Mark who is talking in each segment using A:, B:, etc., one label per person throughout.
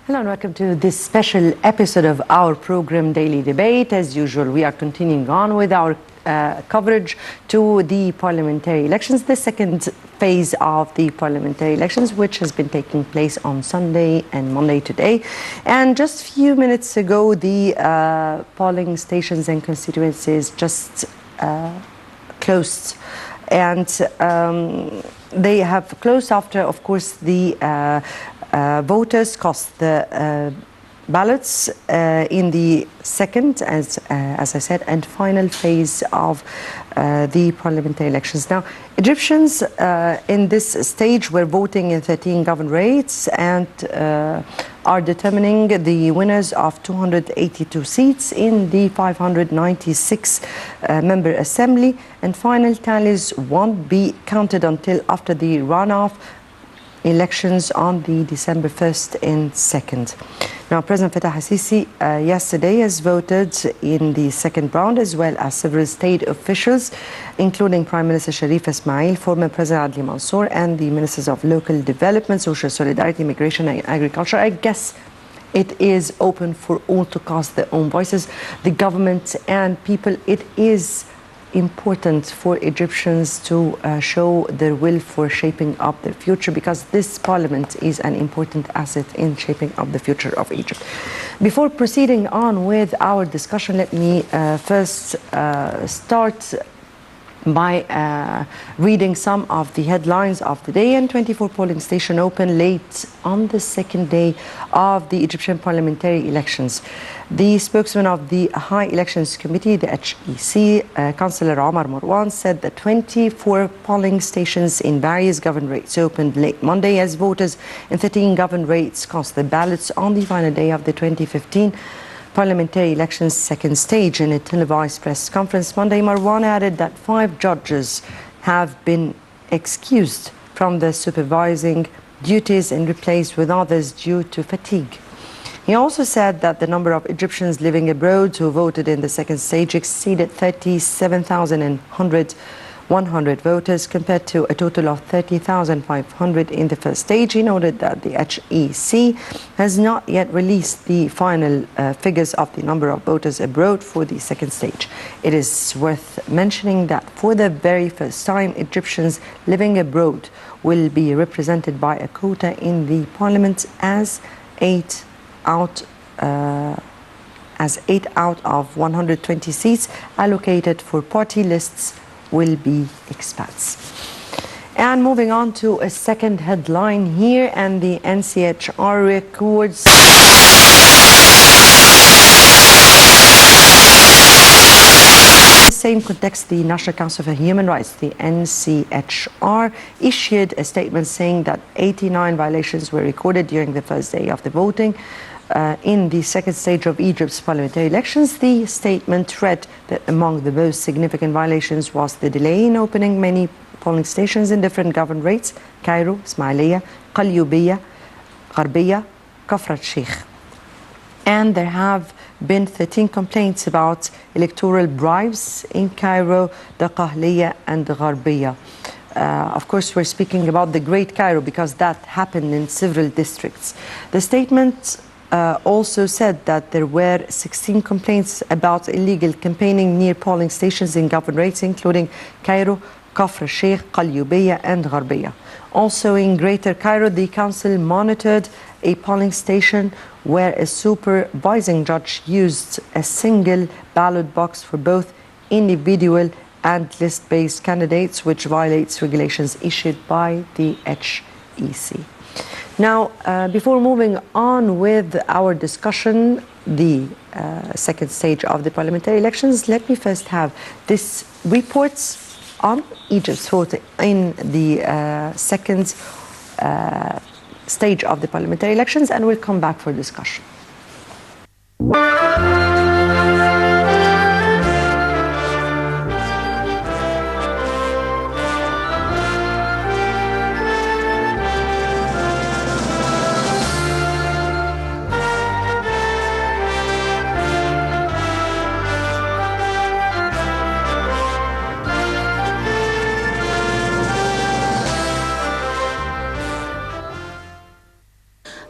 A: Hello and welcome to this special episode of our program Daily Debate. As usual, we are continuing on with our coverage to the parliamentary elections, the second phase of the parliamentary elections, which has been taking place on Sunday and Monday today. And just a few minutes ago, the polling stations and constituencies just closed. And they have closed after, of course, the voters cast the ballots in the second, as I said, and final phase of the parliamentary elections. Now, Egyptians in this stage were voting in 13 governorates and are determining the winners of 282 seats in the 596 member assembly, and final tallies won't be counted until after the runoff elections on the December 1st and 2nd. Now, President Fattah al-Sisi yesterday has voted in the second round, as well as several state officials, including Prime Minister Sharif Ismail, former President Adli Mansour, and the Ministers of Local Development, Social Solidarity, Immigration and Agriculture. I guess it is open for all to cast their own voices. The government and people, it is important for Egyptians to show their will for shaping up their future, because this parliament is an important asset in shaping up the future of Egypt. Before proceeding on with our discussion, let me first start by reading some of the headlines of the day. And 24 polling stations open late on the second day of the Egyptian parliamentary elections. The spokesman of the High Elections Committee, the HEC, Councillor Ammar Marwan, said that 24 polling stations in various governorates opened late Monday as voters in 13 governorates cast the ballots on the final day of the 2015 parliamentary elections second stage. In a televised press conference Monday, Marwan added that 5 judges have been excused from their supervising duties and replaced with others due to fatigue. He also said that the number of Egyptians living abroad who voted in the second stage exceeded 37,100 voters, compared to a total of 30,500 in the first stage. He noted that the HEC has not yet released the final figures of the number of voters abroad for the second stage. It is worth mentioning that for the very first time, Egyptians living abroad will be represented by a quota in the parliament, as 8 out of 120 seats allocated for party lists will be expats. And moving on to a second headline here, and the NCHR records the same context. The National Council for Human Rights, the NCHR, issued a statement saying that 89 violations were recorded during the first day of the voting in the second stage of Egypt's parliamentary elections. The statement read that among the most significant violations was the delay in opening many polling stations in different governorates: Cairo, Ismailia, Qalyubiyya, Gharbiya, Kafr al-Sheikh. And there have been 13 complaints about electoral bribes in Cairo, the Qahliya and the Gharbiya. Of course, we're speaking about the Great Cairo because that happened in several districts. The statement also said that there were 16 complaints about illegal campaigning near polling stations in governorates, including Cairo, Kafr al-Sheikh, Qalyubiyya and Gharbiya. Also in Greater Cairo, the council monitored a polling station where a supervising judge used a single ballot box for both individual and list-based candidates, which violates regulations issued by the HEC. Now, before moving on with our discussion, the second stage of the parliamentary elections, let me first have this reports on Egypt's vote in the second stage of the parliamentary elections, and we'll come back for discussion.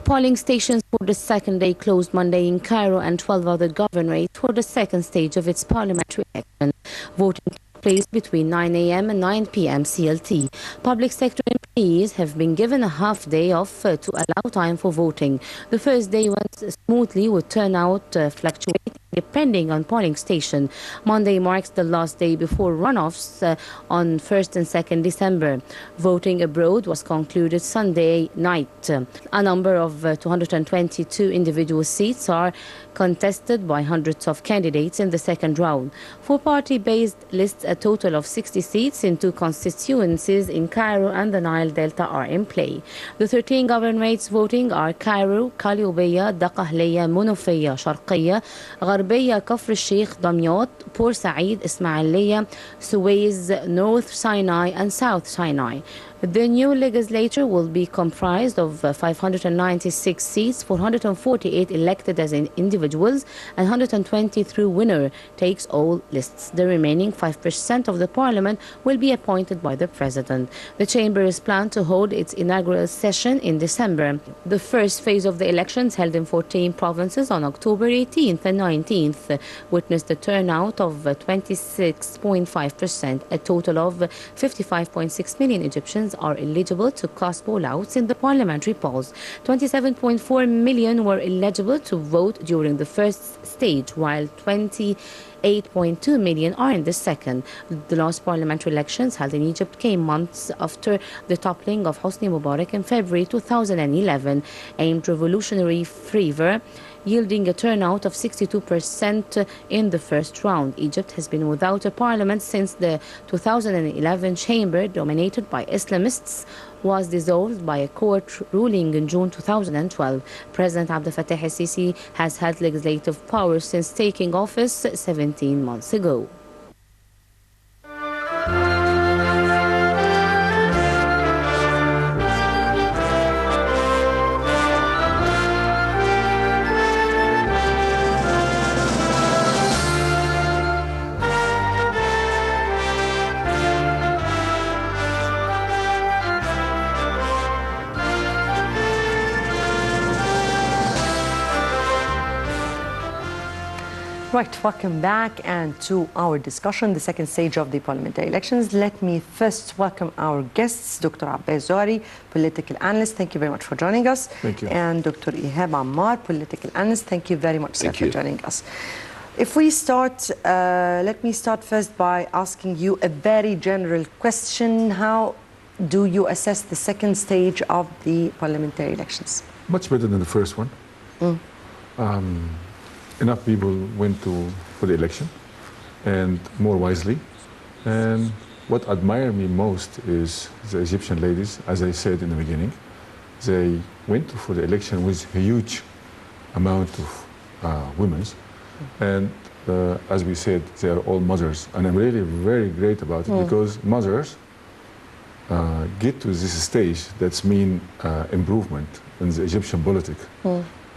B: Polling stations for the second day closed Monday in Cairo and 12 other governorates for the second stage of its parliamentary election. Voting took place between 9 a.m. and 9 p.m. CLT. Public sector employees have been given a half day off to allow time for voting. The first day went smoothly with turnout fluctuating depending on polling station. Monday marks the last day before runoffs on 1st and 2nd December. Voting abroad was concluded Sunday night. A number of 222 individual seats are contested by hundreds of candidates in the second round. For party-based lists, a total of 60 seats in 2 constituencies in Cairo and the Nile Delta are in play. The 13 governorates voting are Cairo, Qalyubiyya, Daqqahliya, Munufiyya, Sharqiyya, Gharbiyya, Kafr al-Sheikh, Damyat, Port Said, Ismailiyya, Suez, North Sinai and South Sinai. The new legislature will be comprised of 596 seats, 448 elected as individuals, and 120 through winner-takes-all lists. The remaining 5% of the parliament will be appointed by the president. The chamber is planned to hold its inaugural session in December. The first phase of the elections, held in 14 provinces on October 18th and 19th, witnessed a turnout of 26.5%. A total of 55.6 million Egyptians are eligible to cast poll-outs in the parliamentary polls. 27.4 million were eligible to vote during the first stage, while 28.2 million are in the second. The last parliamentary elections held in Egypt came months after the toppling of Hosni Mubarak in February 2011, aimed revolutionary fervor, yielding a turnout of 62% in the first round. Egypt has been without a parliament since the 2011 chamber, dominated by Islamists, was dissolved by a court ruling in June 2012. President Abdel Fattah el-Sisi has had legislative power since taking office 17 months ago.
A: Right, welcome back and to our discussion, the second stage of the parliamentary elections. Let me first welcome our guests, Dr. Abbas Zoghary, political analyst. Thank you very much for joining us.
C: Thank you.
A: And Dr. Ehab Ammar, political analyst. Thank you very much, sir,
C: Thank you.
A: for joining us. If we start, let me start first by asking you a very general question. How do you assess the second stage of the parliamentary elections?
C: Much better than the first one. Enough people went for the election, and more wisely. And what admire me most is the Egyptian ladies, as I said in the beginning. They went for the election with a huge amount of women. And as we said, they are all mothers. And I'm really very great about it because mothers get to this stage that's mean improvement in the Egyptian politics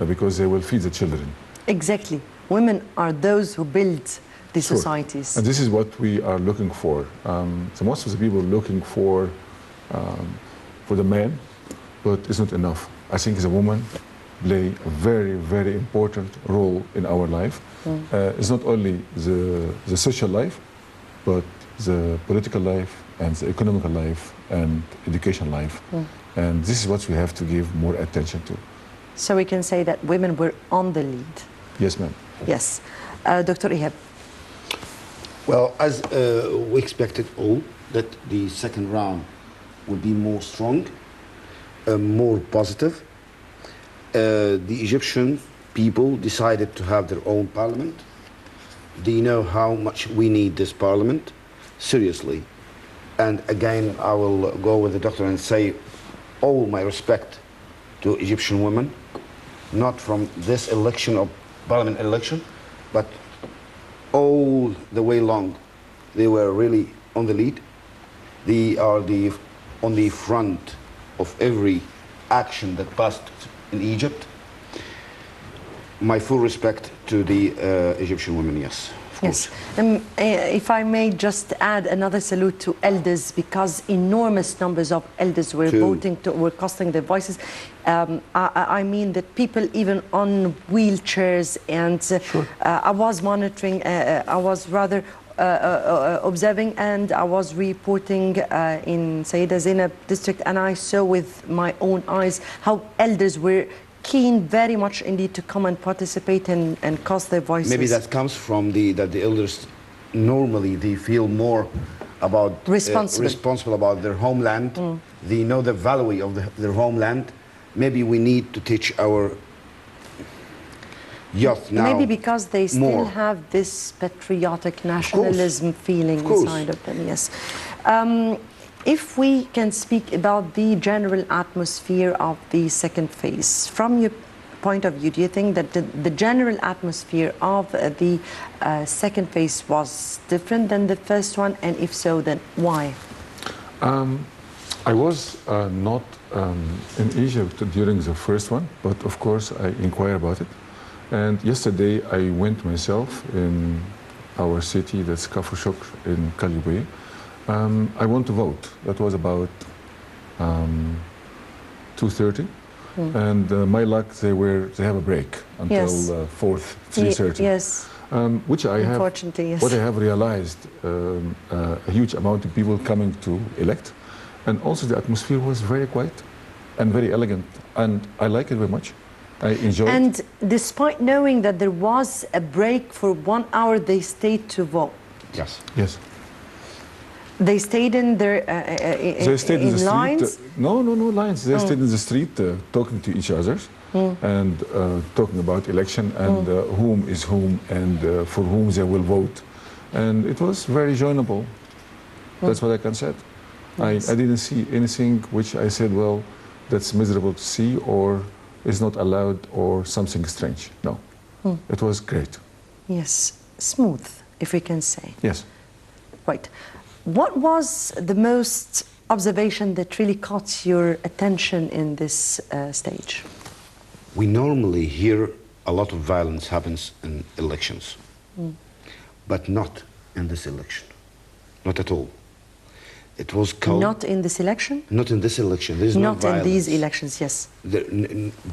C: because they will feed the children. Exactly.
A: Women are those who build the societies.
C: And this is what we are looking for. So most of the people are looking for the man, but it's not enough. I think the woman play a very, very important role in our life. It's not only the social life, but the political life and the economical life and education life. And this is what we have to give more attention to.
A: So we can say that women were on the lead.
C: Yes, ma'am.
A: Yes. Dr. Ehab.
D: Well, as we expected all, that the second round would be more strong, more positive. The Egyptian people decided to have their own parliament. They know how much we need this parliament, seriously. And again, I will go with the doctor and say all my respect to Egyptian women, not from this election or parliament election, but all the way long. They were really on the lead. They are on the front of every action that passed in Egypt. My full respect to the Egyptian women, yes,
A: Yes. If I may just add another salute to elders, because enormous numbers of elders were were casting their voices. I mean that people even on wheelchairs, and I was monitoring, I was rather observing, and I was reporting in Sayyida Zainab district, and I saw with my own eyes how elders were keen very much indeed to come and participate and cast their voices.
D: Maybe that comes from that the elders normally they feel more about responsible about their homeland. They know the value of their homeland. Maybe we need to teach our youth now.
A: Maybe because they still have this patriotic nationalism feeling inside of them. Yes. If we can speak about the general atmosphere of the second phase, from your point of view, do you think that the general atmosphere of the second phase was different than the first one? And if so, then why?
C: I was not in Egypt during the first one, but of course I inquired about it. And yesterday I went myself in our city, that's Kafr Shukr in Kalibwe. I want to vote. That was about 2:30, and my luck, they have a break until 3:30.
A: Yes.
C: Which I have.
A: Unfortunately, yes.
C: What I have realized, a huge amount of people coming to elect, and also the atmosphere was very quiet and very elegant, and I like it very much. I enjoyed it.
A: And despite knowing that there was a break for 1 hour, they stayed to vote.
D: Yes.
C: Yes.
A: They stayed in their
C: they stayed in the
A: lines?
C: Street. No lines. They stayed in the street talking to each other and talking about election and whom is whom and for whom they will vote. And it was very joinable. That's what I can say.
A: Yes.
C: I didn't see anything which I said, well, that's miserable to see or is not allowed or something strange. No. It was great.
A: Yes. Smooth, if we can say.
C: Yes.
A: Right. What was the most observation that really caught your attention in this stage?
D: We normally hear a lot of violence happens in elections, but not in this election, not at all. It was called...
A: Not in this election?
D: Not in this election. There is
A: not
D: no
A: in
D: violence.
A: these elections, yes.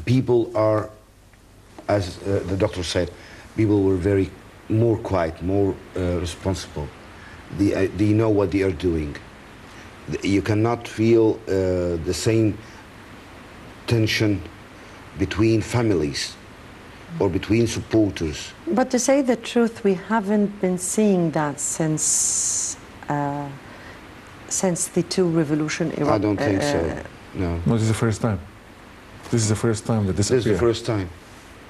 D: People are, as the doctor said, people were more quiet, more responsible. They know what they are doing. You cannot feel the same tension between families or between supporters.
A: But to say the truth, we haven't been seeing that since the two revolution era.
D: I don't think so. No.
C: No, this is the first time. This is the first time that this appeared.
D: This is the first time.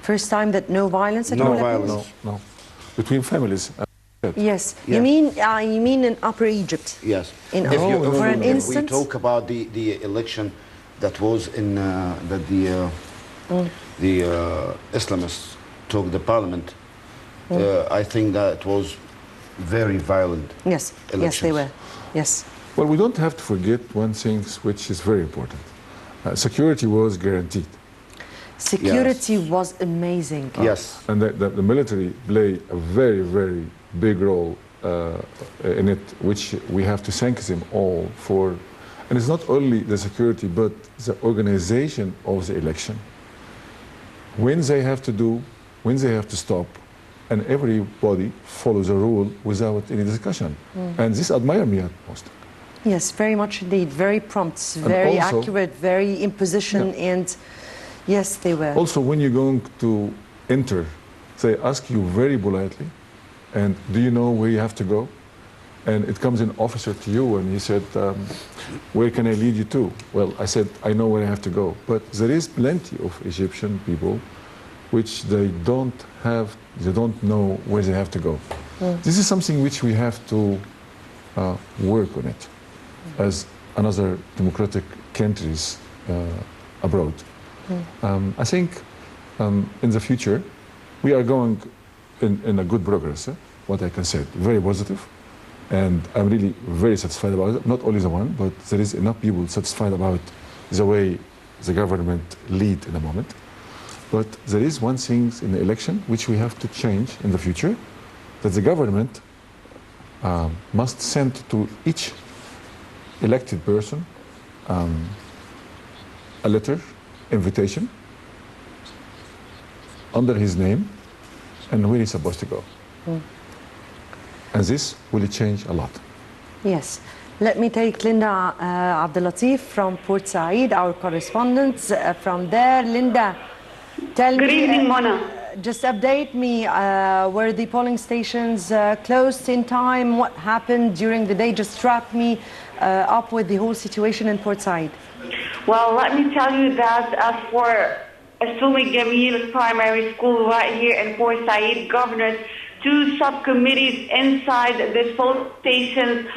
A: First time that no violence at all?
D: No violence.
C: No. Between families.
A: Yes.
D: Yeah.
A: You mean in Upper Egypt?
D: Yes.
A: If
D: we talk about the election that was in that the Islamists took the parliament, I think that it was very violent.
A: Yes.
D: Elections.
A: Yes, they were. Yes.
C: Well, we don't have to forget one thing which is very important. Security was guaranteed.
A: Security was amazing.
D: Yes.
C: And the military played a very, very big role in it, which we have to thank them all for. And it's not only the security, but the organization of the election. When they have to do, when they have to stop, and everybody follows the rule without any discussion. And this admire me at most.
A: Yes, very much indeed. Very prompt, very
C: also,
A: accurate, very in position, and yes, they were.
C: Also, when you're going to enter, they ask you very politely, and do you know where you have to go? And it comes an officer to you, and he said, where can I lead you to? Well, I said, I know where I have to go. But there is plenty of Egyptian people which they don't know where they have to go. This is something which we have to work on it as another democratic countries abroad. I think in the future we are going in a good progress, what I can say, very positive, and I'm really very satisfied about it. Not only the one, but there is enough people satisfied about the way the government lead in the moment. But there is one thing in the election which we have to change in the future, that the government must send to each elected person a letter, invitation, under his name and where he's supposed to go. And this will change a lot.
A: Yes. Let me take Linda Abdelatif from Port Said, our correspondent from there. Linda, tell me.
E: Good evening, Mona.
A: Just update me, were the polling stations closed in time? What happened during the day? Just wrap me up with the whole situation in Port Said.
E: Well, let me tell you that as for Assumi Jamil Primary School right here in Port Said, governors, 2 subcommittees inside this polling stations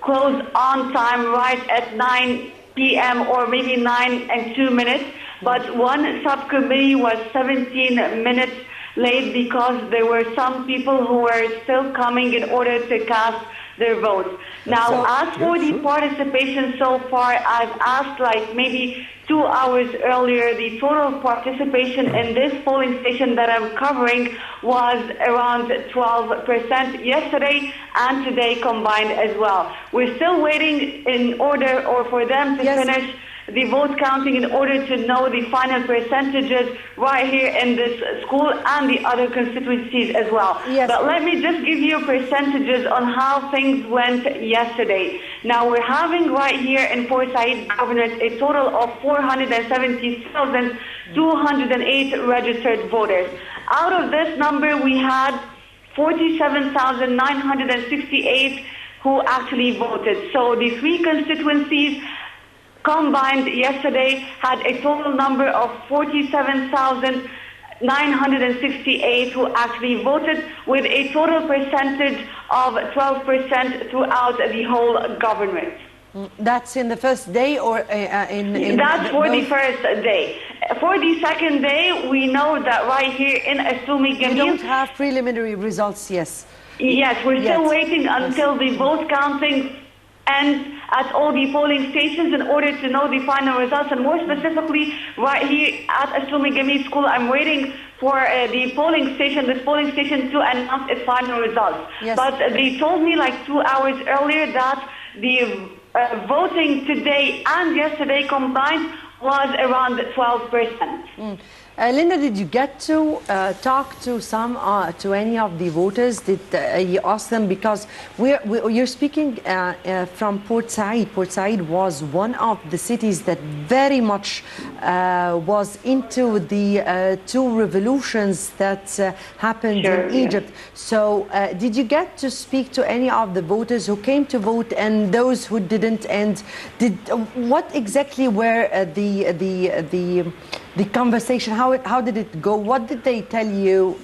E: closed on time right at 9 p.m. or maybe 9 and 2 minutes. But one subcommittee was 17 minutes late because there were some people who were still coming in order to cast their votes. Now, as for the participation so far, I've asked like maybe 2 hours earlier, the total participation in this polling station that I'm covering was around 12% yesterday and today combined as well. We're still waiting in order or for them to finish the vote counting in order to know the final percentages right here in this school and the other constituencies as well.
A: Yes.
E: But let me just give you percentages on how things went yesterday. Now we're having right here in Port Said governors a total of 470,208 registered voters. Out of this number we had 47,968 who actually voted. So the 3 constituencies combined yesterday had a total number of 47,968 who actually voted, with a total percentage of 12% throughout the whole government.
A: That's in the first day or in
E: That's for the first day. For the second day, we know that right here in Assumi Jamil,
A: you don't have preliminary results, yes.
E: Yes, we're still waiting until the vote counting ends at all the polling stations in order to know the final results. And more specifically, right here at Assumi Jamil School, I'm waiting for the polling station, this polling station, to announce its final results.
A: Yes.
E: But they told me like 2 hours earlier that the voting today and yesterday combined was around 12%.
A: Linda, did you get to talk to any of the voters? Did you ask them? Because you're speaking from Port Said. Port Said was one of the cities that very much was into the 2 revolutions that happened in Egypt. So did you get to speak to any of the voters who came to vote and those who didn't? And what exactly were the conversation? How did it go? What did they tell you?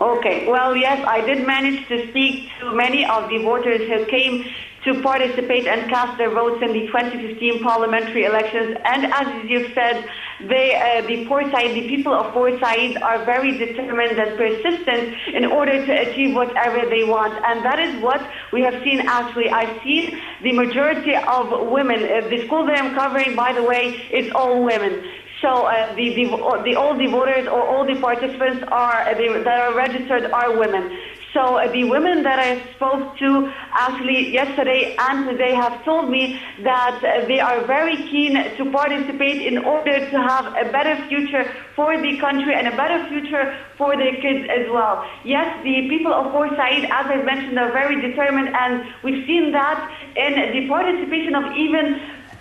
E: Okay, well, yes, I did manage to speak to many of the voters who came to participate and cast their votes in the 2015 parliamentary elections. And as you've said, the people of Port Said are very determined and persistent in order to achieve whatever they want. And that is what we have seen actually. I've seen the majority of women. The school that I'm covering, by the way, is all women. So all the voters or all the participants that are registered are women. So the women that I spoke to actually yesterday and today have told me that they are very keen to participate in order to have a better future for the country and a better future for their kids as well. Yes, the people of Port Said, as I mentioned, are very determined, and we've seen that in the participation of even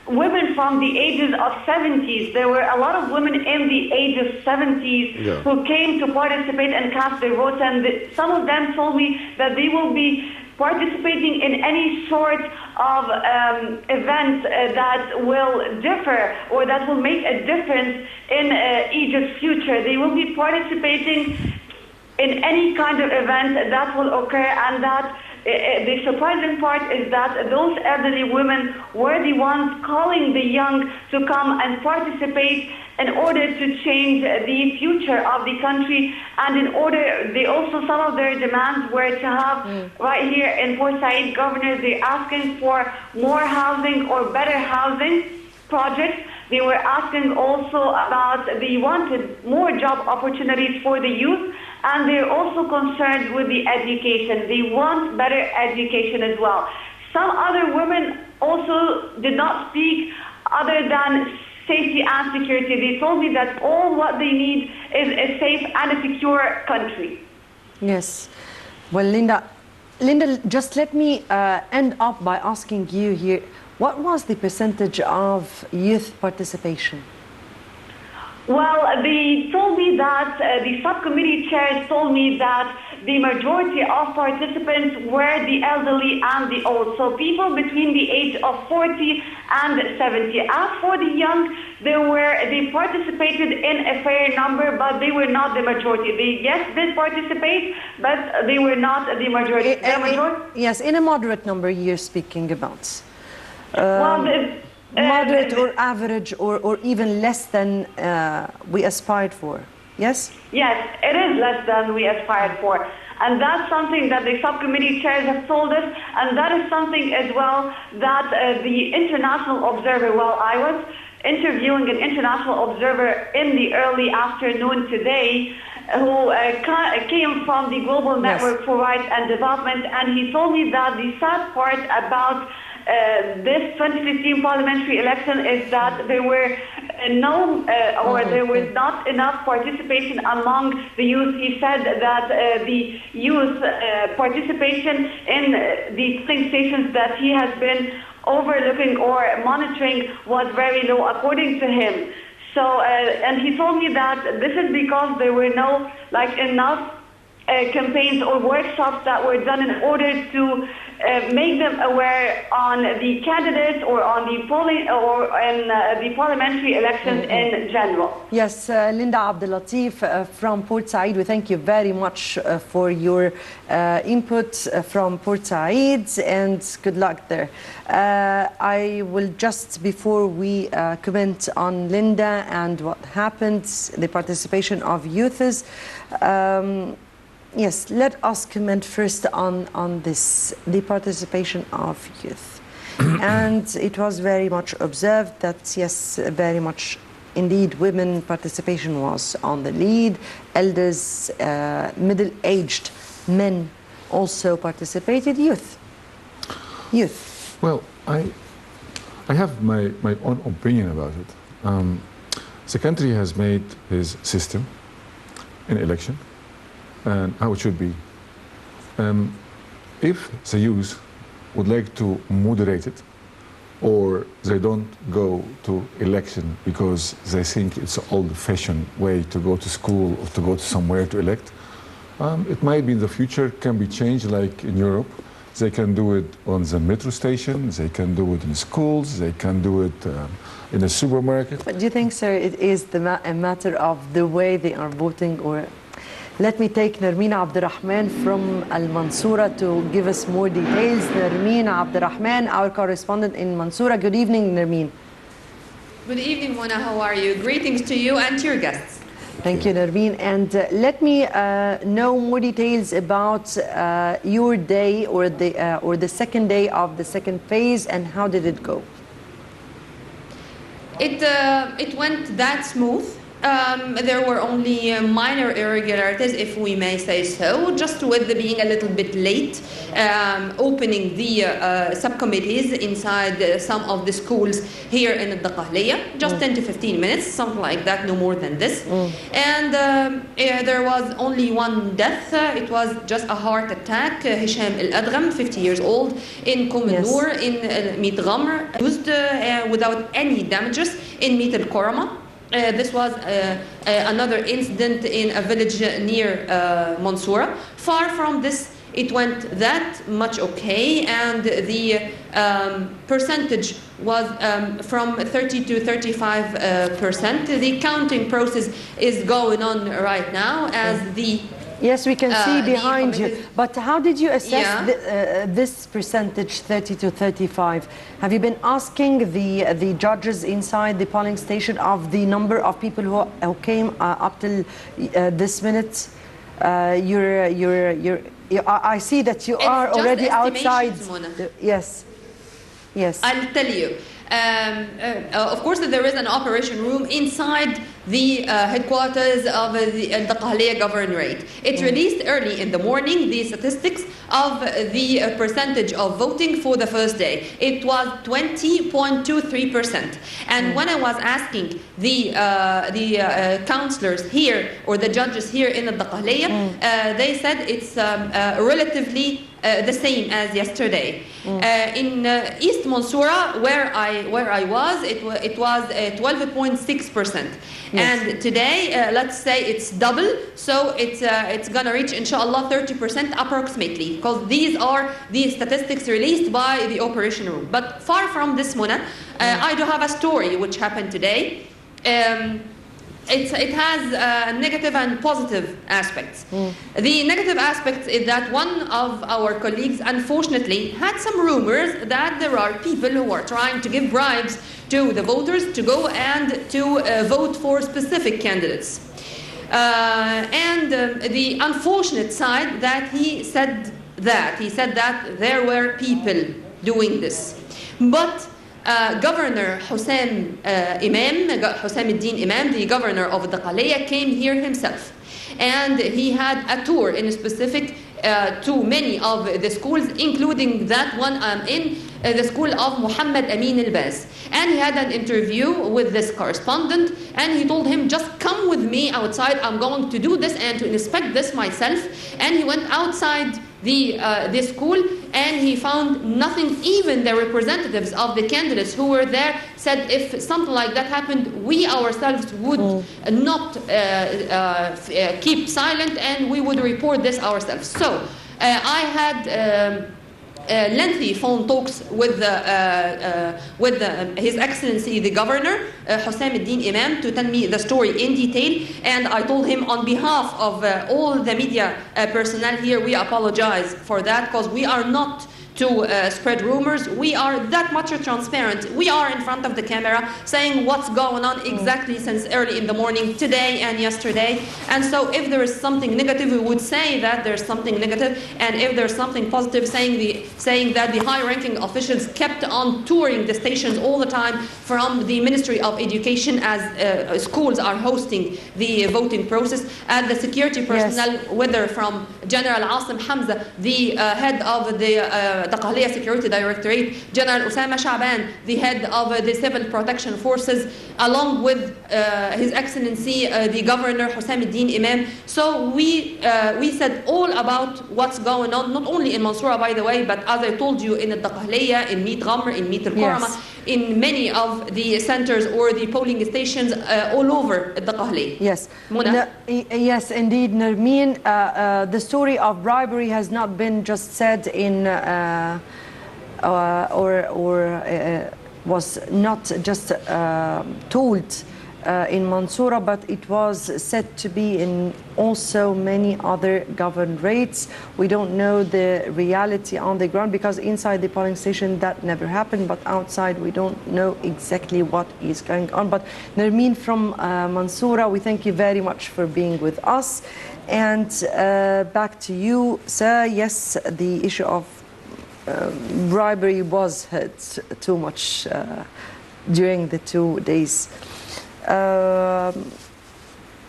E: women from the ages of 70s. There were a lot of women in the age of 70s who came to participate and cast their votes, and some of them told me that they will be participating in any sort of event that will differ or that will make a difference in Egypt's future. They will be participating in any kind of event that will occur, and that the surprising part is that those elderly women were the ones calling the young to come and participate in order to change the future of the country. And in order, some of their demands were to have right here in Port Said, governors, they're asking for more housing or better housing projects They were asking also about, they wanted more job opportunities for the youth, and they're also concerned with the education. They want better education as well. Some other women also did not speak other than safety and security. They told me that all what they need is a safe and a secure country.
A: Yes. Well, Linda, just let me end up by asking you here, what was the percentage of youth participation?
E: Well, they told me that, the subcommittee chairs told me that the majority of participants were the elderly and the old, so people between the age of 40 and 70. As for the young, they participated in a fair number, but they were not the majority. They, yes, did participate, but they were not the majority.
A: Yes, in a moderate number you're speaking about.
E: Moderate
A: or average or even less than we aspired for, yes?
E: Yes, it is less than we aspired for. And that's something that the subcommittee chairs have told us, and that is something as well that the international observer, well, I was interviewing an international observer in the early afternoon today who came from the Global Network for Rights and Development, and he told me that the sad part about this 2015 parliamentary election is that there were there was not enough participation among the youth. He said that the youth participation in the polling stations that he has been overlooking or monitoring was very low, according to him. So, and he told me that this is because there were no enough campaigns or workshops that were done in order to make them aware on the candidates or on the polling or in the parliamentary elections in general.
A: Yes, Linda Abdelatif from Port Said, we thank you very much for your input from Port Said, and good luck there. I will just, before we comment on Linda and what happened, the participation of youths, yes, let us comment first on this, the participation of youth. And it was very much observed that, yes, very much indeed women participation was on the lead. Elders, middle-aged men also participated. Youth.
C: Well, I have my own opinion about it. The country has made his system in election and how it should be. If the youth would like to moderate it, or they don't go to election because they think it's an old-fashioned way to go to school or to go to somewhere to elect, it might be in the future can be changed, like in Europe. They can do it on the metro station, they can do it in schools, they can do it in a supermarket.
A: But do you think, sir, it is a matter of the way they are voting? Or let me take Nermeen Abdurrahman from Al-Mansoura to give us more details. Nermeen Abdurrahman, our correspondent in Mansoura. Good evening, Nermeen.
F: Good evening, Mona. How are you? Greetings to you and to your guests.
A: Thank you, Nermeen. And let me know more details about your day or the second day of the second phase, and how did it go?
F: It went that smooth. There were only minor irregularities, if we may say so, just with being a little bit late opening the subcommittees inside some of the schools here in Al-Dakhliya, just 10 to 15 minutes, something like that, no more than this. And there was only one death. It was just a heart attack. Hisham Al-Adgham, 50 years old, in Noor in Meet Ghamr, used without any damages in Meet Al-Korama. This was another incident in a village near Mansoura. Far from this, it went that much okay, and the percentage was from 30 to 35%. The counting process is going on right now as the
A: yes, we can see behind you. But how did you assess this percentage, 30 to 35? Have you been asking the judges inside the polling station of the number of people who came up till this minute? I see that you are already outside.
F: Mona.
A: Yes. Yes.
F: I'll tell you. Of course, there is an operation room inside the headquarters of the Dakhliya Governorate. It released early in the morning the statistics of the percentage of voting for the first day. It was 20.23%. And when I was asking the councillors here or the judges here in the Dakhliya, they said it's relatively the same as yesterday. In East Mansoura, where I was, it was 12.6%. Yes. And today, let's say it's double, so it's gonna reach, inshallah, 30% approximately, because these are the statistics released by the operation room. But far from this, Mona, I do have a story which happened today. It has negative and positive aspects. The negative aspect is that one of our colleagues, unfortunately, had some rumors that there are people who are trying to give bribes to the voters to go and to vote for specific candidates. And the unfortunate side that he said that there were people doing this. But Governor Hussam al-Din Imam, the governor of Dakhliya, came here himself. And he had a tour in specific to many of the schools, including that one I'm in, the school of Muhammad Amin Abbas. And he had an interview with this correspondent, and he told him, just come with me outside, I'm going to do this and to inspect this myself. And he went outside the school, and he found nothing. Even the representatives of the candidates who were there said if something like that happened, we ourselves would not keep silent, and we would report this ourselves. So I had lengthy phone talks with His Excellency the Governor, Hussam al-Din Imam, to tell me the story in detail. And I told him on behalf of all the media personnel here, we apologize for that, because we are not to spread rumors. We are that much transparent. We are in front of the camera saying what's going on exactly since early in the morning, today and yesterday. And so if there is something negative, we would say that there's something negative. And if there's something positive, saying that the high-ranking officials kept on touring the stations all the time from the Ministry of Education, as schools are hosting the voting process, and the security personnel, whether from General Asim Hamza, the head of the Dakhliya Security Directorate, General Osama Shaban, the head of the Civil Protection Forces, along with His Excellency the Governor Hussam al-Din Imam. So we said all about what's going on, not only in Mansoura, by the way, but as I told you, in Dakhliya, in Meet Ghamr, in Meet al-Kurama, in many of the centers or the polling stations all over Dakhliya.
A: Yes.
F: Mona?
A: Yes, indeed, Nermeen. The story of bribery has not been just said in was not just told in Mansoura, but it was said to be in also many other governorates. We don't know the reality on the ground, because inside the polling station that never happened, but outside we don't know exactly what is going on. But Nermeen from Mansoura, we thank you very much for being with us. And back to you, sir. Yes, the issue of bribery was hurt too much during the 2 days.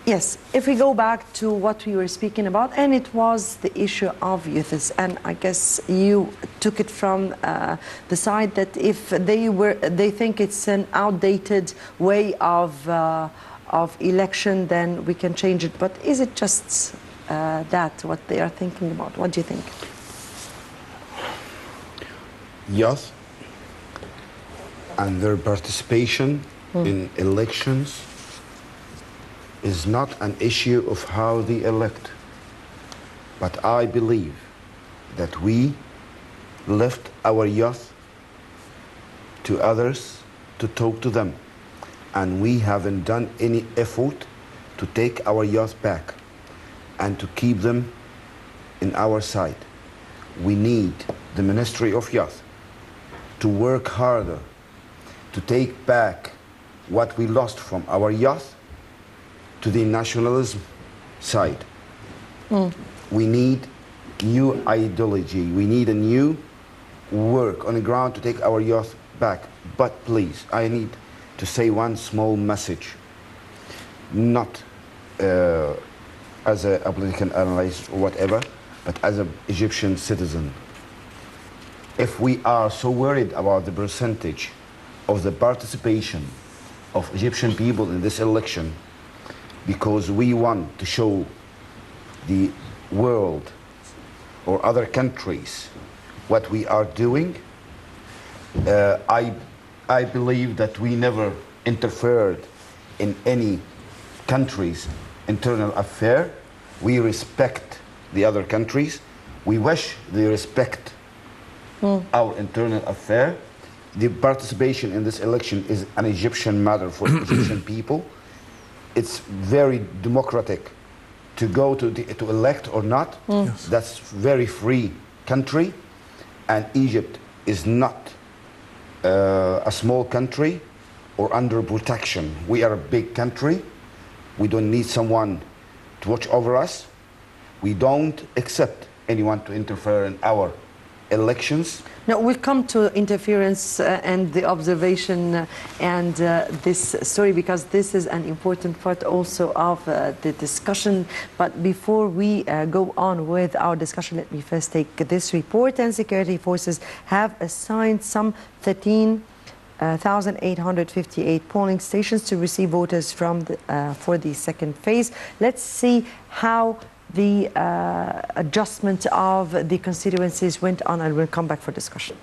A: Yes, if we go back to what we were speaking about, and it was the issue of youths, and I guess you took it from the side that if they think it's an outdated way of election, then we can change it. But is it just that what they are thinking about? What do you think?
D: Youth and their participation in elections is not an issue of how they elect. But I believe that we left our youth to others to talk to them. And we haven't done any effort to take our youth back and to keep them in our side. We need the Ministry of Youth to work harder to take back what we lost from our youth to the nationalism side. We need new ideology. We need a new work on the ground to take our youth back. But please, I need to say one small message, not as a political analyst or whatever, but as an Egyptian citizen. If we are so worried about the percentage of the participation of Egyptian people in this election, because we want to show the world or other countries what we are doing, I believe that we never interfered in any country's internal affair. We respect the other countries. We wish they respect our internal affair. The participation in this election is an Egyptian matter for Egyptian people. It's very democratic to go to elect or not.
C: Yes.
D: That's very free country, and Egypt is not a small country or under protection. We are a big country. We don't need someone to watch over us. We don't accept anyone to interfere in our elections.
A: Now, we'll come to interference and the observation and this story, because this is an important part also of the discussion. But before we go on with our discussion, let me first take this report. And security forces have assigned some 13,858 polling stations to receive voters from for the second phase. Let's see how the adjustment of the constituencies went on, and we'll come back for discussion.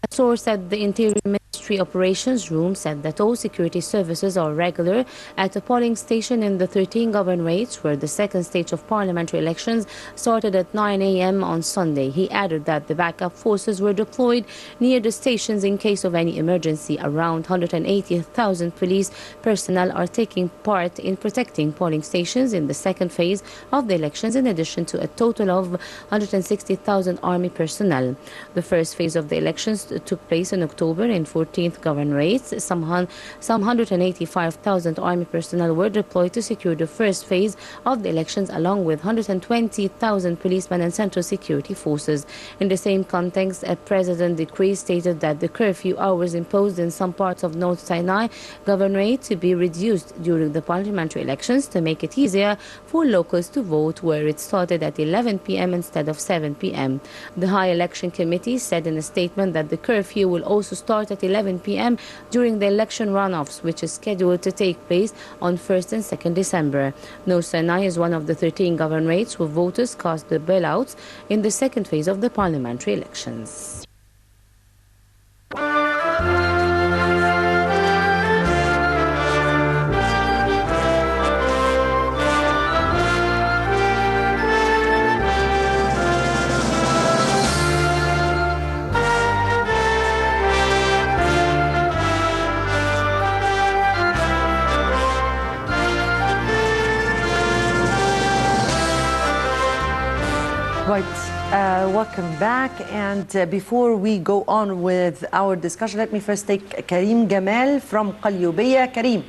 B: A source at the Interior Ministry Operations Room said that all security services are regular at a polling station in the 13 governorates where the second stage of parliamentary elections started at 9 a.m. on Sunday. He added that the backup forces were deployed near the stations in case of any emergency. Around 180,000 police personnel are taking part in protecting polling stations in the second phase of the elections, in addition to a total of 160,000 army personnel. The first phase of the elections took place in October in 14th governorates. Some 185,000 army personnel were deployed to secure the first phase of the elections, along with 120,000 policemen and central security forces. In the same context, a president decree stated that the curfew hours imposed in some parts of North Sinai governorate to be reduced during the parliamentary elections to make it easier for locals to vote, where it started at 11 p.m. instead of 7 p.m. The High Election Committee said in a statement that the curfew will also start at 11 p.m. during the election runoffs, which is scheduled to take place on 1st and 2nd December. North Sinai is one of the 13 governorates where voters cast their ballots in the second phase of the parliamentary elections.
A: Welcome back. And before we go on with our discussion, let me first take Karim Gamal from Qalyubiyya. Karim.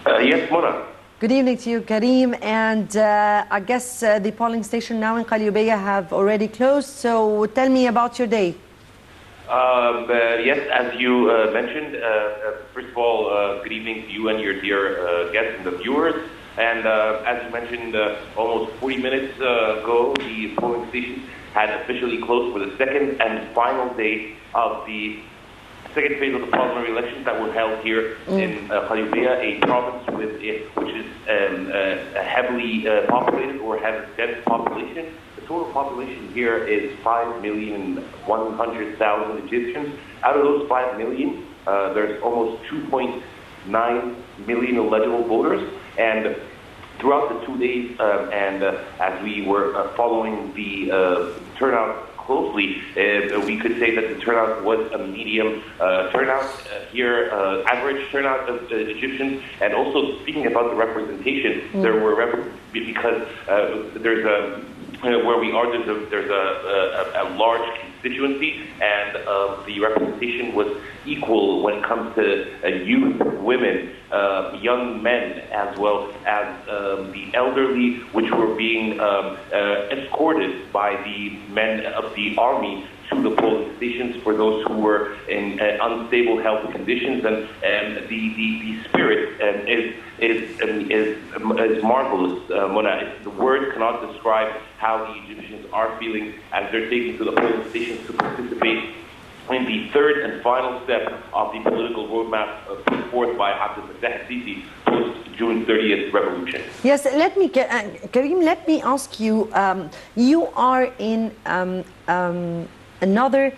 G: Yes, Mona.
A: Good evening to you, Karim. And I guess the polling station now in Qalyubiyya have already closed. So tell me about your day.
G: Yes, as you mentioned, first of all, good evening to you and your dear guests and the viewers. And as you mentioned, almost 40 minutes ago, the polling station had officially closed for the second and final day of the second phase of the parliamentary elections that were held here in Qalyubiyya, a province which is heavily populated or has a dense population. The total population here is 5,100,000 Egyptians. Out of those 5 million, there's almost 2.9 million eligible voters. And throughout the 2 days, as we were following the turnout closely, we could say that the turnout was a medium turnout here, average turnout of Egyptians. And also speaking about the representation, there were because there's a where we are, there's a large constituency, and the representation was equal when it comes to youth, women, young men, as well as the elderly, which were being escorted by the men of the army to the polling stations for those who were in unstable health conditions, and the spirit is marvelous, Mona. The words cannot describe how the Egyptians are feeling as they're taken to the polling stations to participate in the third and final step of the political roadmap put forth by Abbas post-June 30th revolution.
A: Yes, let me, Karim, let me ask you, you are in another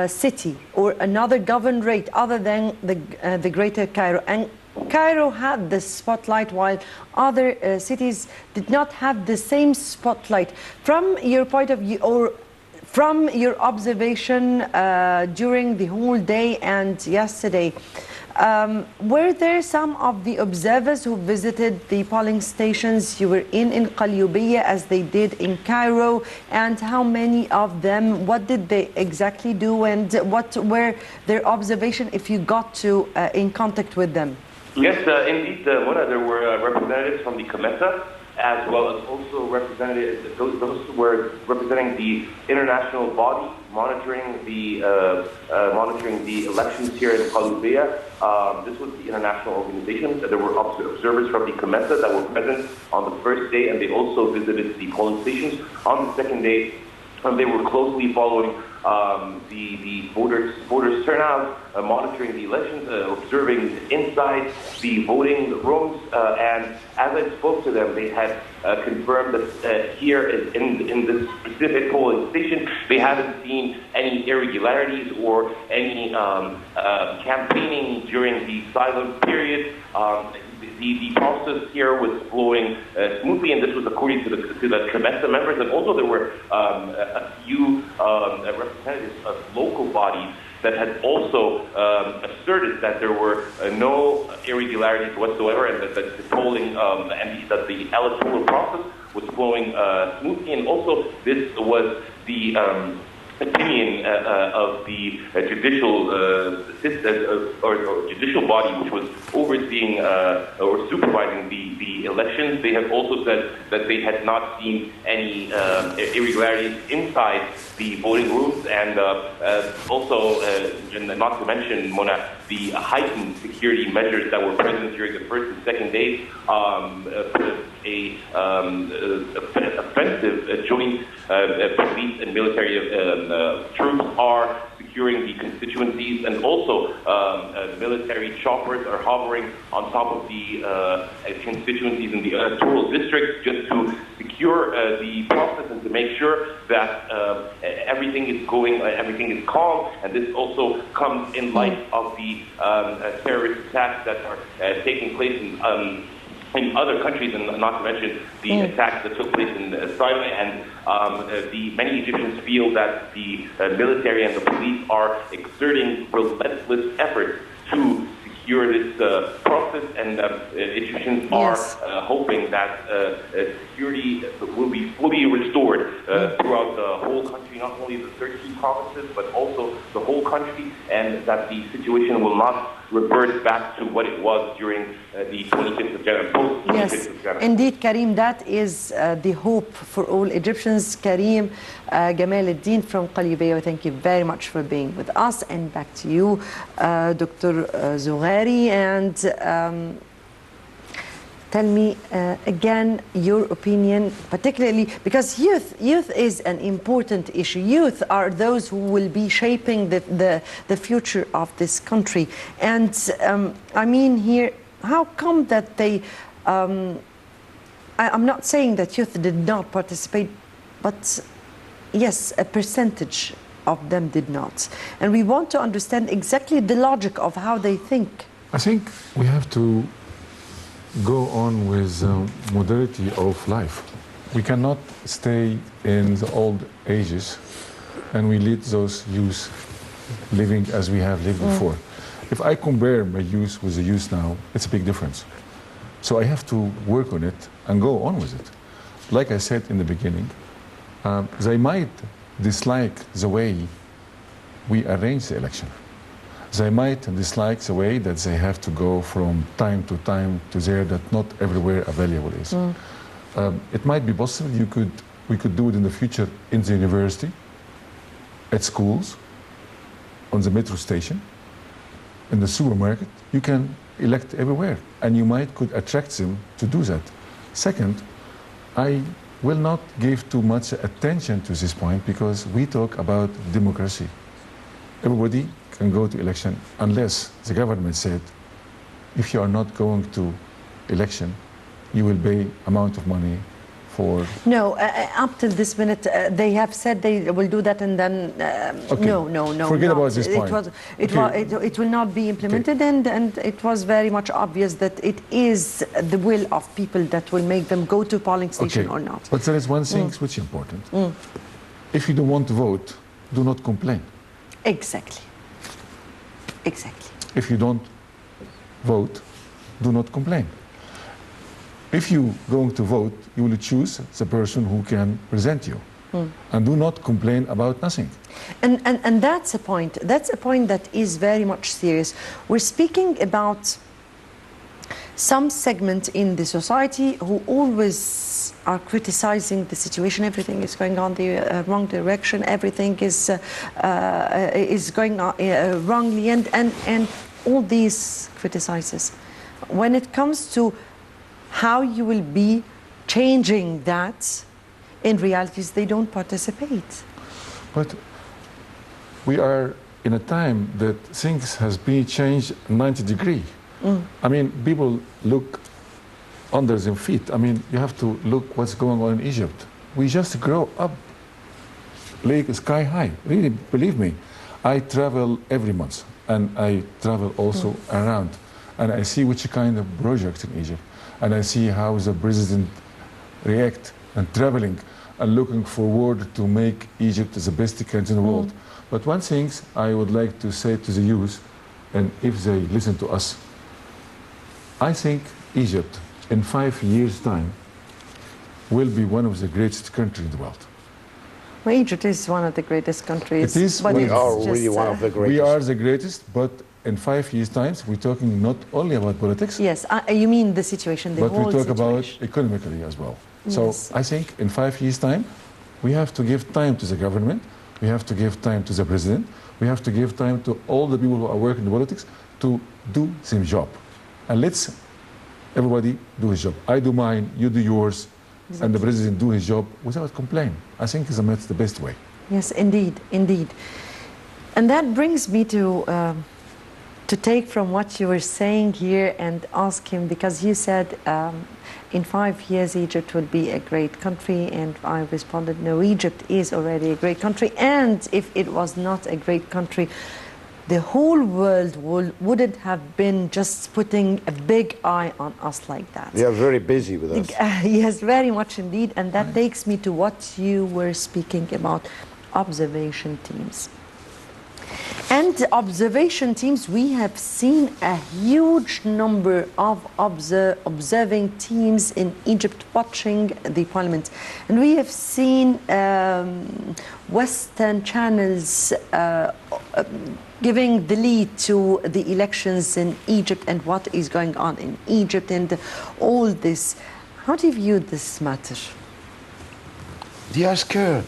A: city or another governorate other than the Greater Cairo, and Cairo had the spotlight while other cities did not have the same spotlight. From your point of view, or from your observation during the whole day and yesterday, were there some of the observers who visited the polling stations you were in Qalyubiyya as they did in Cairo? And how many of them, what did they exactly do, and what were their observation if you got to in contact with them?
G: Yes, indeed, Mona, there were representatives from the Knesset, as well as also representatives, those who were representing the international body monitoring the elections here in Qalyubiyya. This was the international organization. There were observers from the Knesset that were present on the first day, and they also visited the polling stations on the second day. And they were closely following the voters' turnout, monitoring the elections, observing inside the voting rooms, and as I spoke to them, they had confirmed that here in this specific polling station, they haven't seen any irregularities or any campaigning during the silent period. The process here was flowing smoothly, and this was according to the Knesset members. And also there were a few representatives of local bodies that had also asserted that there were no irregularities whatsoever, and that the polling and that the electoral process was flowing smoothly. And also this was the opinion of the judicial system or judicial body, which was overseeing or supervising the elections. They have also said that they had not seen any irregularities inside the voting rooms, and also, not to mention, Mona, the heightened security measures that were present during the first and second days. Offensive joint police and military troops are securing the constituencies, and also military choppers are hovering on top of the constituencies in the electoral districts just to secure the process and to make sure that everything is everything is calm. And this also comes in light of the terrorist attacks that are taking place in other countries, and not to mention the attacks that took place in Sinai. And many Egyptians feel that the military and the police are exerting relentless efforts to secure this process, and Egyptians are hoping that security will be fully restored throughout the whole country, not only the 13 provinces, but also the whole country, and that the situation will not revert back to what it was during the 25th of January, post-25th of January.
A: Indeed, Karim, that is the hope for all Egyptians. Karim Gamal al-Din from Qalyubiyya, thank you very much for being with us. And back to you, Dr. Zoghary, and tell me again your opinion, particularly because youth is an important issue. Youth are those who will be shaping the future of this country. And I mean here, how come that they, I'm not saying that youth did not participate, but yes, a percentage of them did not. And we want to understand exactly the logic of how they think.
C: I think we have to go on with modernity of life. We cannot stay in the old ages and we lead those youth living as we have lived before. If I compare my youth with the youth now, it's a big difference. So I have to work on it and go on with it. Like I said in the beginning, they might dislike the way we arrange the election. They might dislike the way that they have to go from time to time to there, that not everywhere available is. It might be possible we could do it in the future in the university, at schools, on the metro station, in the supermarket. You can elect everywhere, and you could attract them to do that. Second, I will not give too much attention to this point because we talk about democracy. Everybody can go to election unless the government said, if you are not going to election, you will pay amount of money for...
A: No, up till this minute, they have said they will do that, and then
C: Okay.
A: no.
C: Forget about this point.
A: It will not be implemented, and it was very much obvious that it is the will of people that will make them go to polling station or not.
C: But there is one thing which is important. If you don't want to vote, do not complain.
A: Exactly.
C: If you don't vote, do not complain. If you going to vote, you will choose the person who can present you. And do not complain about nothing.
A: And that's a point. That's a point that is very much serious. We're speaking about some segment in the society who always are criticizing the situation. Everything is going on the wrong direction. Everything is going on, wrongly, and all these criticizes. When it comes to how you will be changing that, in realities, they don't participate.
C: But we are in a time that things has been changed 90 degrees. I mean, people look under their feet. I mean, you have to look what's going on in Egypt. We just grow up like sky high. Really, believe me. I travel every month, and I travel also around, and I see which kind of projects in Egypt, and I see how the president react and traveling and looking forward to make Egypt the best country in the world. But one thing I would like to say to the youth, and if they listen to us, I think Egypt in 5 years' time will be one of the greatest countries in the world.
A: Well, Egypt is one of the greatest countries.
C: It is.
A: But
D: We
A: it's
D: are
A: just,
D: really one of the greatest.
C: We are the greatest, but in 5 years' time, we're talking not only about politics,
A: Yes, you mean the situation, the
C: but
A: whole
C: we talk about
A: situation.
C: economically as well.
A: Yes.
C: So I think in 5 years' time, we have to give time to the government, we have to give time to the president, we have to give time to all the people who are working in politics to do their job. And let's everybody do his job. I do mine, you do yours, and the president do his job without complaint. I think that's the best way.
A: Yes, indeed, indeed. And that brings me to take from what you were saying here and ask him, because you said in 5 years Egypt would be a great country, and I responded, no, Egypt is already a great country, and if it was not a great country, the whole world wouldn't have been just putting a big eye on us like that.
D: They are very busy with us.
A: Yes, very much indeed. And that takes me to what you were speaking about, observation teams. And observation teams, we have seen a huge number of observing teams in Egypt watching the parliament. And we have seen Western channels giving the lead to the elections in Egypt and what is going on in Egypt and all this. How do you view this matter?
D: They are scared.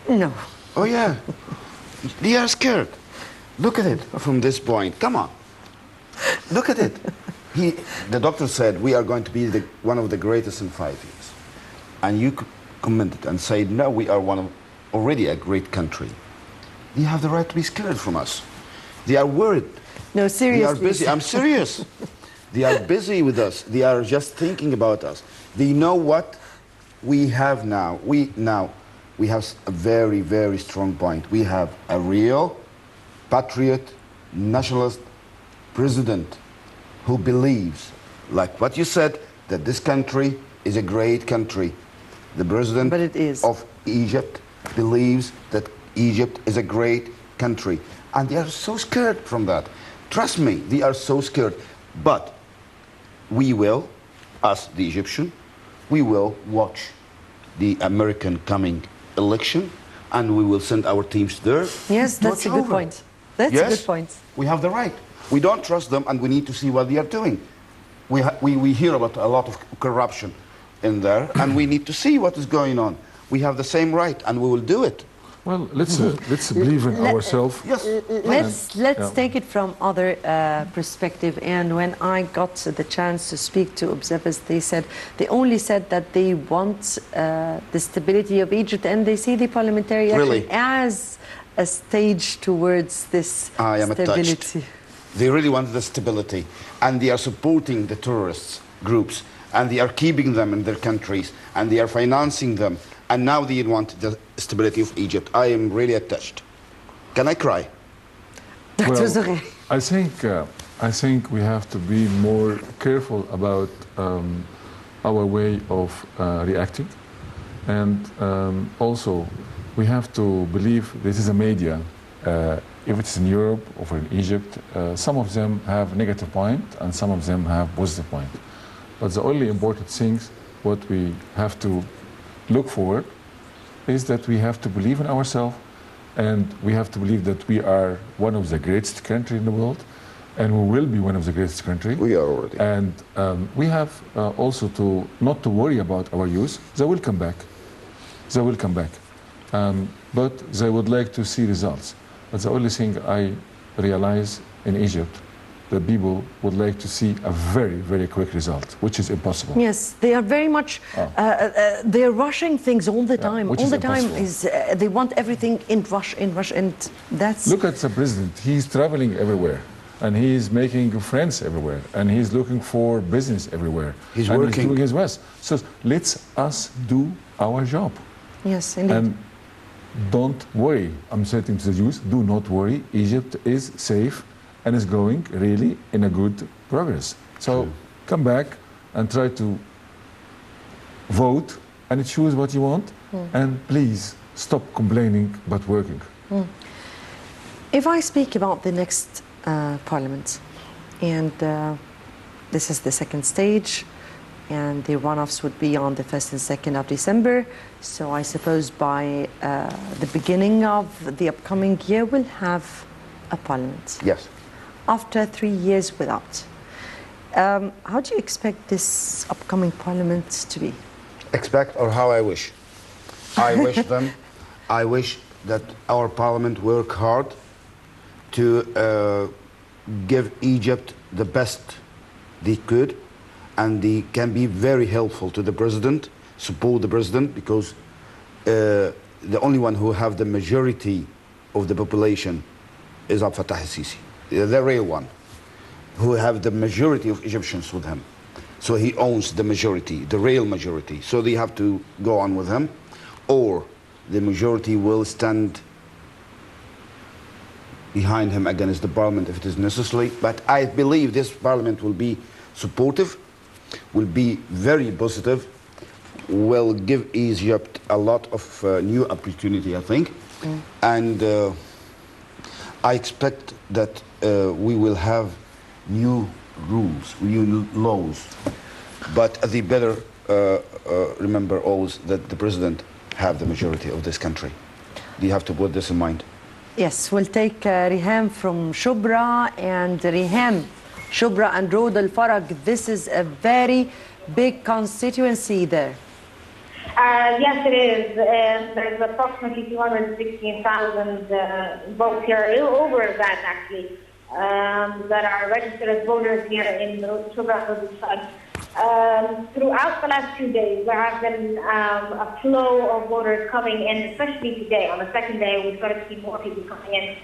A: No.
D: Oh, yeah. They are scared. Look at it from this point. Come on. Look at it. The doctor said we are going to be one of the greatest in 5 years. And you commented and said, no, we are already a great country. They have the right to be scared from us. They are worried.
A: No, seriously.
D: They are busy. I'm serious. They are busy with us. They are just thinking about us. They know what we have now. We have a very, very strong point. We have a real patriot, nationalist president who believes, like what you said, that this country is a great country. The president
A: But it is.
D: of Egypt believes that Egypt is a great country. And they are so scared from that. Trust me, they are so scared. But we will, us, the Egyptian, we will watch the American coming election, and we will send our teams there.
A: Yes, that's a good point. That's a good point.
D: We have the right. We don't trust them, and we need to see what they are doing. We hear about a lot of corruption in there, and we need to see what is going on. We have the same right, and we will do it.
C: Well, let's believe in ourselves.
D: Yes.
A: Let's take it from other perspective. And when I got the chance to speak to observers, they only said that they want the stability of Egypt, and they see the parliamentary action as a stage towards this
D: I am
A: stability.
D: Touched. They really want the stability, and they are supporting the terrorist groups, and they are keeping them in their countries, and they are financing them. And now they want the stability of Egypt. I am really attached. Can I cry?
A: Dr. Zoghary.
C: I think we have to be more careful about our way of reacting, and also we have to believe this is a media. If it's in Europe or in Egypt, some of them have negative point and some of them have positive point. But the only important things what we have to look forward is that we have to believe in ourselves, and we have to believe that we are one of the greatest countries in the world, and we will be one of the greatest countries.
D: We are already.
C: And we have also to not to worry about our youth. They will come back. They will come back. But they would like to see results. But the only thing I realize in Egypt, the people would like to see a very, very quick result, which is impossible.
A: Yes, they are very much, they're rushing things all the time.
C: Which
A: all
C: is
A: the time
C: impossible.
A: they want everything in rush, and that's...
C: Look at the president. He's traveling everywhere, and he's making friends everywhere, and he's looking for business everywhere.
D: He's
C: and
D: working.
C: He's doing his best. So let's us do our job.
A: Yes, indeed.
C: And don't worry. I'm saying to the youth, do not worry. Egypt is safe and is going really in a good progress. So come back and try to vote and choose what you want. And please stop complaining but working.
A: If I speak about the next parliament, and this is the second stage, and the runoffs would be on the 1st and 2nd of December. So I suppose by the beginning of the upcoming year, we'll have a parliament.
D: Yes.
A: After 3 years without. How do you expect this upcoming parliament to be?
D: Expect, or how I wish. I wish that our parliament work hard to give Egypt the best they could, and they can be very helpful to the president, support the president, because the only one who have the majority of the population is Abdel Fattah al-Sisi, the real one, who have the majority of Egyptians with him. So he owns the majority, the real majority. So they have to go on with him, or the majority will stand behind him against the parliament if it is necessary. But I believe this parliament will be supportive, will be very positive, will give Egypt a lot of new opportunity, I think. And I expect that we will have new rules, new laws. But they better remember always that the president have the majority of this country. You have to put this in mind.
A: Yes, we'll take Riham from Shubra, and Riham, Shubra and Road Al Farag, this is a very big constituency there.
H: Yes, it is. There's approximately 216,000 votes here, a little over that actually, that are registered as voters here in Shubra. Throughout the last 2 days, there has been a flow of voters coming in, especially today. On the second day, we've got to see more people coming in.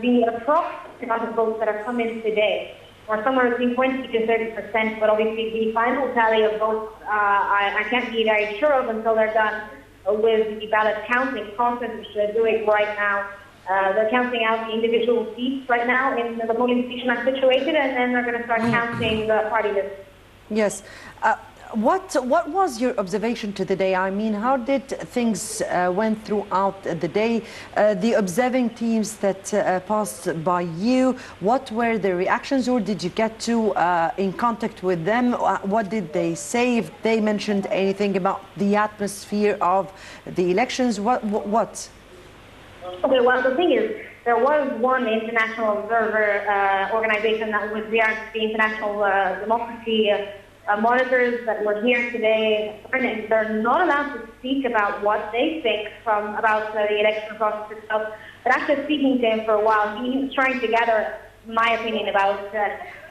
H: The approximate amount of votes that are coming today are somewhere between 20 to 30%, but obviously the final tally of votes I can't be very sure of until they're done with the ballot counting process, which they're doing right now. They're counting out the individual seats right now in the polling station I'm situated, and then they're going to start counting the party list.
A: Yes. what was your observation to the day? I mean, how did things went throughout the day? The observing teams that passed by you, what were their reactions, or did you get to in contact with them? What did they say? If they mentioned anything about the atmosphere of the elections, what?
H: Okay, well, the thing is, there was one international observer organization that was there, the International Democracy monitors that were here today. And they're not allowed to speak about what they think about the election process itself. But after speaking to him for a while, he was trying to gather my opinion about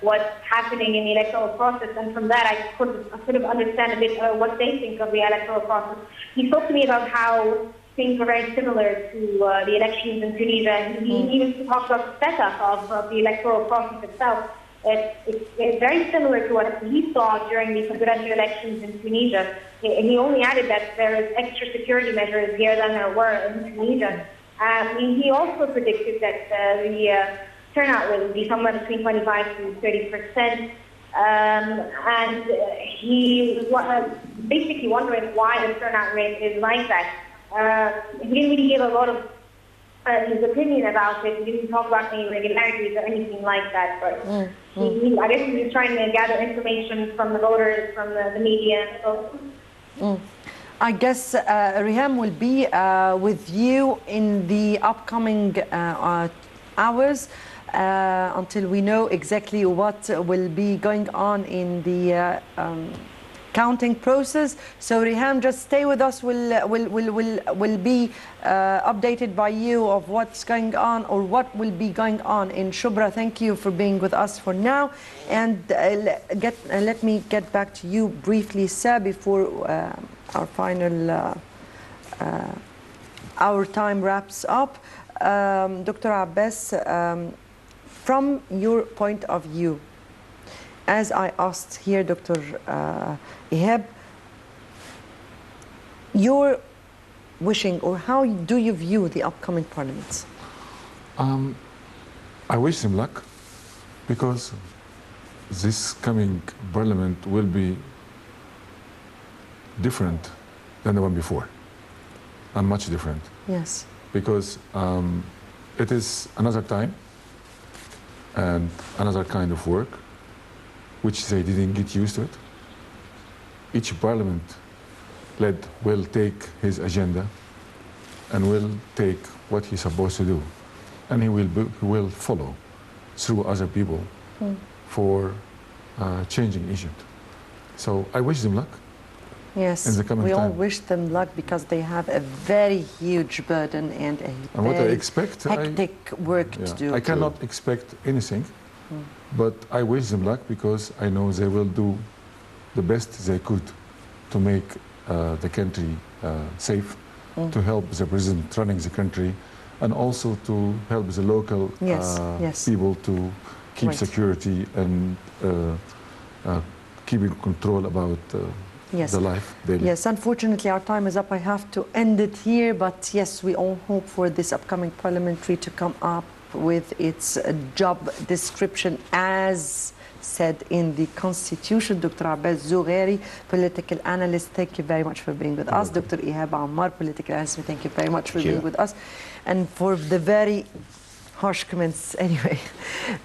H: what's happening in the electoral process. And from that, I could sort of understand a bit what they think of the electoral process. He spoke to me about how things were very similar to the elections in Tunisia. And he even talked about the setup of the electoral process itself. It's very similar to what he saw during the presidential elections in Tunisia. He only added that there is extra security measures here than there were in Tunisia. He also predicted that the turnout will be somewhere between 25 to 30%. And he was basically wondering why the turnout rate is like that. He didn't really give a lot of his opinion about it. He didn't talk about any irregularities or anything like that. But I guess he was trying to gather information from the voters, from the media. So.
A: I guess Riham will be with you in the upcoming hours until we know exactly what will be going on in the counting process. So Riham, just stay with us. We'll be updated by you of what's going on or what will be going on in Shubra. Thank you for being with us for now. And let me get back to you briefly, sir, before our final our time wraps up. Dr. Abbas, from your point of view, as I asked here, Dr. Ehab, your wishing, or how do you view the upcoming parliaments?
C: I wish them luck, because this coming parliament will be different than the one before, and much different.
A: Yes.
C: Because it is another time and another kind of work, which they didn't get used to it. Each parliament will take his agenda and will take what he's supposed to do, and he will follow through other people for changing Egypt. So I wish them luck.
A: Yes,
C: in the coming
A: we all
C: time.
A: wish them luck, because they have a very huge burden and a
C: what I
A: very
C: expect,
A: hectic work to do.
C: I cannot expect anything, but I wish them luck, because I know they will do the best they could to make the country safe, to help the president running the country, and also to help the local people to keep security and keeping control about the life daily.
A: Yes, unfortunately our time is up. I have to end it here, but yes, we all hope for this upcoming parliamentary to come up with its job description as said in the Constitution. Dr. Abbas Zoghary, political analyst, thank you very much for being with us. Dr. Ehab Ammar, political analyst, thank you very much for being with us. And for the very harsh comments, anyway,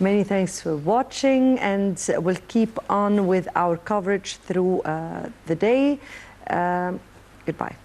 A: many thanks for watching, and we'll keep on with our coverage through the day. Goodbye.